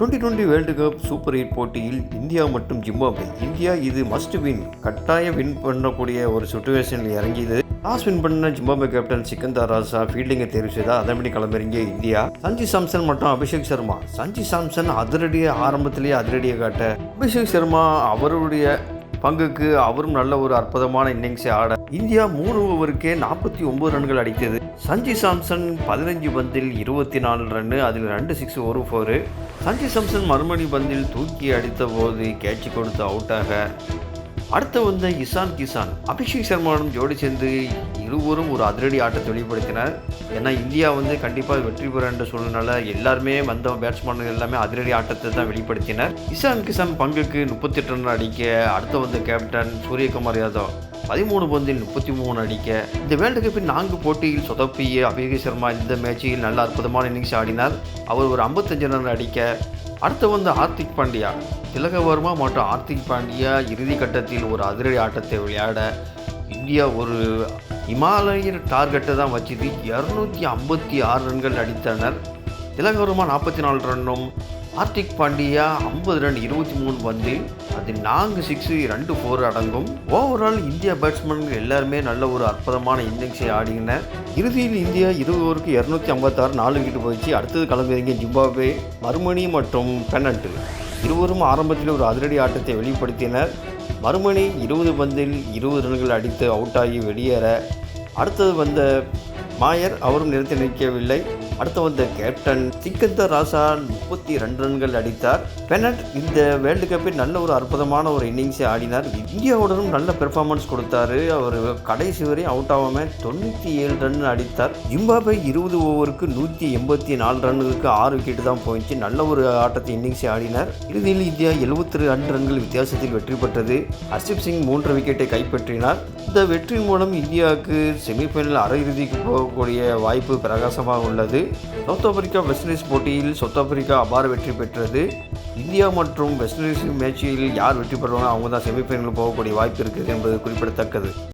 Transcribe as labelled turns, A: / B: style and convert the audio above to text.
A: 2020 world cup super 8 போட்டியில் India மற்றும் Zimbabwe. India இது மஸ்ட் வின், கட்டாயம் வின் பண்ணக்கூடிய ஒரு சுச்சுவேஷனில் இறங்கியது. டாஸ் வின் பண்ண ஜிம்பாப்வே கேப்டன் சிக்கந்தர் ராஜா ஃபீல்டிங்கை தேர்வு செய்தால் அதன்படி கிளம்பிறங்கிய இந்தியா சஞ்சு சாம்சன் மற்றும் அபிஷேக் சர்மா. சஞ்சு சாம்சன் ஆரம்பத்திலேயே அதிரடியை காட்ட, அபிஷேக் சர்மா அவருடைய பங்குக்கு அவரும் நல்ல ஒரு அற்புதமான இன்னிங்ஸை ஆட இந்தியா 3 ஓவருக்கே 49 ரன்கள் அடித்தது. சஞ்சு சாம்சன் 15 பந்தில் 24 ரன்னு, அதில் 2 6 1 4. சஞ்சு சாம்சன் மறுமணி பந்தில் தூக்கி அடித்த போது கேட்ச் கொடுத்து அவுட்டாக அடுத்து வந்த இசான் கிசான் அபிஷேக் சர்மாவும் ஜோடி சேர்ந்து இருவரும் ஒரு அதிரடி ஆட்டத்தை வெளிப்படுத்தினர். ஏன்னா இந்தியா கண்டிப்பாக வெற்றி பெற என்ற சூழ்நிலை எல்லாருமே வந்த பேட்ஸ்மேன்கள் எல்லாமே அதிரடி ஆட்டத்தை தான் வெளிப்படுத்தினர். இசான் கிசான் பங்குக்கு 38 ரன் அடிக்க, அடுத்து வந்த கேப்டன் சூரியகுமார் யாதவ் 13 பந்தில் 33 அடிக்க, இந்த வேர்ல்டு கப்பின் 4 போட்டியில் சொதப்பிய அபிஷேக் சர்மா இந்த மேட்சில் நல்ல அற்புதமான இன்னிங்ஸ் ஆடினார். அவர் ஒரு 55 ரன் அடிக்க, அடுத்து வந்து ஹார்திக் பாண்டியா, திலக வர்மா மற்றும் ஹார்திக் பாண்டியா இறுதி கட்டத்தில் ஒரு அதிரடி ஆட்டத்தை விளையாட இந்தியா ஒரு இமாலயன் டார்கெட்டை தான் வச்சுது 256 ரன்கள் அடித்தனர். திலக வர்மா 44 ரன்னும், ஹார்திக் பாண்டியா 50 ரன் 23 பந்தில், அது 4 6 2 4 அடங்கும். ஓவரால் இந்தியா பேட்ஸ்மேன்கள் எல்லாருமே நல்ல ஒரு அற்புதமான இன்னிங்ஸை ஆடினர். இறுதியில் இந்தியா 20 ஓவருக்கு 256 4 விக்கெட் போயிடுச்சு. அடுத்தது களமிறங்கிய ஜிம்பாப்வே மறுமணி மற்றும் பெனல்ட் இருவரும் ஆரம்பத்தில் ஒரு அதிரடி ஆட்டத்தை வெளிப்படுத்தினர். மறுமணி 20 பந்தில் 20 ரன்கள் அடித்து அவுட்டாகி வெளியேற, அடுத்தது வந்த மாயர் அவரும் நிறுத்தி நிற்கவில்லை. அடுத்து வந்த கேப்டன் சிக்கந்தர் ராஜா 32 ரன்கள் அடித்தார். பெனட் இந்த வேர்ல்டு கப்பில் நல்ல ஒரு அற்புதமான ஒரு இன்னிங்ஸை ஆடினார். இந்தியாவுடனும் நல்ல பெர்ஃபார்மன்ஸ் கொடுத்தாரு. அவர் கடைசி வரை அவுட் ஆகாமல் 97 ரன் அடித்தார். ஜிம்பாப்வே 20 ஓவருக்கு 184 ரன்னுக்கு 6 விக்கெட் தான் போயிடுச்சு. நல்ல ஒரு ஆட்டத்தை இன்னிங்ஸை ஆடினார். இறுதியில் இந்தியா 72 ரன்கள் வித்தியாசத்தில் வெற்றி பெற்றது. ஹர்ஷிப் சிங் 3 விக்கெட்டை கைப்பற்றினார். இந்த வெற்றி மூலம் இந்தியாவுக்கு செமிஃபைனல் அரையிறுதிக்கு போகக்கூடிய வாய்ப்பு பிரகாசமாக உள்ளது. சவுத் ஆப்பிரிக்கா வெஸ்ட் இண்டீஸ் போட்டியில் சவுத் ஆப்பிரிக்கா அபார வெற்றி பெற்றது. இந்தியா மற்றும் வெஸ்ட் இண்டீஸ் மேட்சில் யார் வெற்றி பெறுவாங்க அவங்க தான் செமிஃபைனல் போகக்கூடிய வாய்ப்பு இருக்குது என்பது குறிப்பிடத்தக்கது.